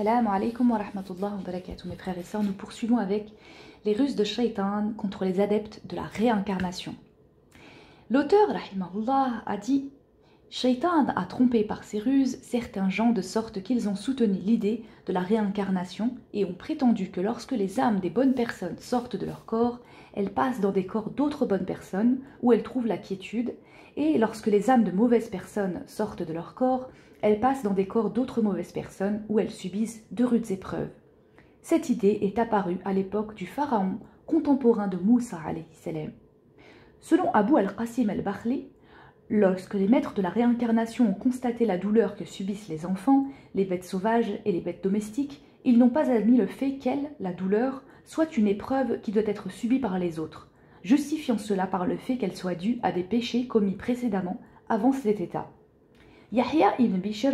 Salam alaikum wa rahmatullah wa barakatuh. Mes frères et sœurs, nous poursuivons avec les ruses de Shaitan contre les adeptes de la réincarnation. L'auteur, rahimahullah, a dit « Shaitan a trompé par ses ruses certains gens de sorte qu'ils ont soutenu l'idée de la réincarnation et ont prétendu que lorsque les âmes des bonnes personnes sortent de leur corps, elles passent dans des corps d'autres bonnes personnes où elles trouvent la quiétude, et lorsque les âmes de mauvaises personnes sortent de leur corps, elles passent dans des corps d'autres mauvaises personnes où elles subissent de rudes épreuves. Cette idée est apparue à l'époque du pharaon contemporain de Moussa alayhi salam. Selon Abu al-Qasim al-Bakhli, lorsque les maîtres de la réincarnation ont constaté la douleur que subissent les enfants, les bêtes sauvages et les bêtes domestiques, ils n'ont pas admis le fait qu'elle, la douleur, soit une épreuve qui doit être subie par les autres, justifiant cela par le fait qu'elle soit due à des péchés commis précédemment avant cet état. Yahya ibn Bishr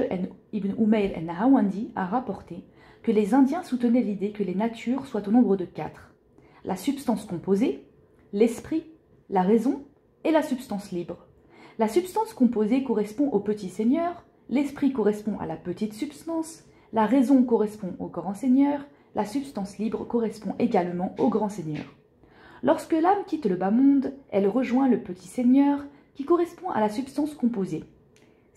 ibn Umayr al-Nahawandi a rapporté que les Indiens soutenaient l'idée que les natures soient au nombre de 4. La substance composée, l'esprit, la raison et la substance libre. La substance composée correspond au petit seigneur, l'esprit correspond à la petite substance, la raison correspond au grand seigneur, la substance libre correspond également au grand seigneur. Lorsque l'âme quitte le bas monde, elle rejoint le petit seigneur qui correspond à la substance composée.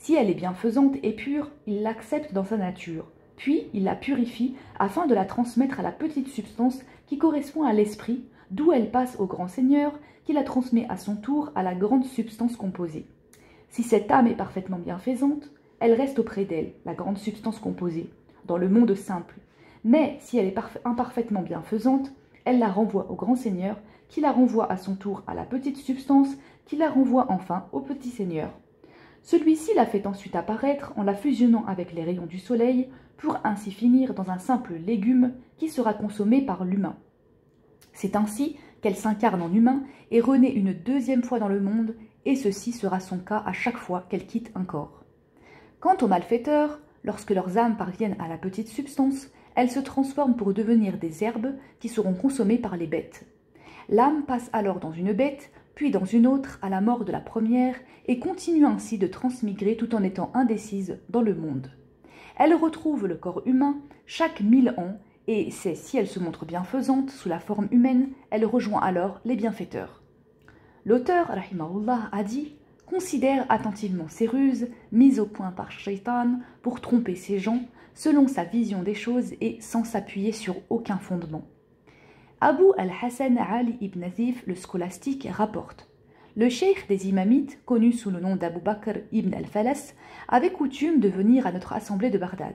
Si elle est bienfaisante et pure, il l'accepte dans sa nature, puis il la purifie afin de la transmettre à la petite substance qui correspond à l'esprit, d'où elle passe au grand seigneur qui la transmet à son tour à la grande substance composée. Si cette âme est parfaitement bienfaisante, elle reste auprès d'elle, la grande substance composée, dans le monde simple. Mais si elle est imparfaitement bienfaisante, elle la renvoie au grand seigneur qui la renvoie à son tour à la petite substance qui la renvoie enfin au petit seigneur. Celui-ci la fait ensuite apparaître en la fusionnant avec les rayons du soleil pour ainsi finir dans un simple légume qui sera consommé par l'humain. C'est ainsi qu'elle s'incarne en humain et renaît une deuxième fois dans le monde, et ceci sera son cas à chaque fois qu'elle quitte un corps. Quant aux malfaiteurs, lorsque leurs âmes parviennent à la petite substance, elles se transforment pour devenir des herbes qui seront consommées par les bêtes. L'âme passe alors dans une bête, puis dans une autre à la mort de la première, et continue ainsi de transmigrer tout en étant indécise dans le monde. Elle retrouve le corps humain chaque 1000 ans, et c'est si elle se montre bienfaisante sous la forme humaine, elle rejoint alors les bienfaiteurs. L'auteur, rahimahullah, a dit « Considère attentivement ces ruses mises au point par Shaitan pour tromper ces gens selon sa vision des choses et sans s'appuyer sur aucun fondement. » Abu al-Hassan Ali ibn Nazif, le scolastique, rapporte « Le cheikh des imamites, connu sous le nom d'Abu Bakr ibn al-Falas, avait coutume de venir à notre assemblée de Bagdad.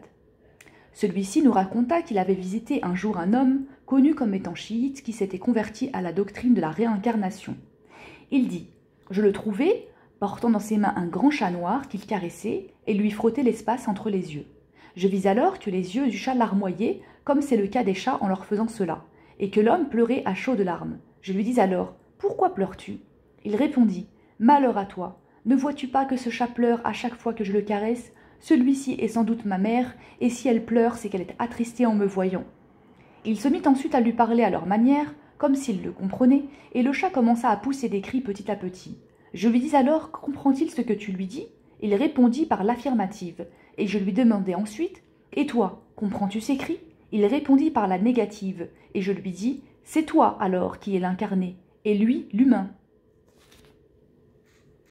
Celui-ci nous raconta qu'il avait visité un jour un homme, connu comme étant chiite, qui s'était converti à la doctrine de la réincarnation. Il dit « Je le trouvai, portant dans ses mains un grand chat noir qu'il caressait et lui frottait l'espace entre les yeux. Je vis alors que les yeux du chat larmoyaient, comme c'est le cas des chats en leur faisant cela, et que l'homme pleurait à chaudes larmes. Je lui dis alors « Pourquoi pleures-tu » Il répondit « Malheur à toi, ne vois-tu pas que ce chat pleure à chaque fois que je le caresse? Celui-ci est sans doute ma mère, et si elle pleure, c'est qu'elle est attristée en me voyant. » Il se mit ensuite à lui parler à leur manière, comme s'il le comprenait, et le chat commença à pousser des cris petit à petit. Je lui dis alors « Comprend-il ce que tu lui dis ?» Il répondit par l'affirmative, et je lui demandai ensuite « Et toi, comprends-tu ces cris ?» Il répondit par la négative, et je lui dis « C'est toi alors qui es l'incarné, et lui l'humain. »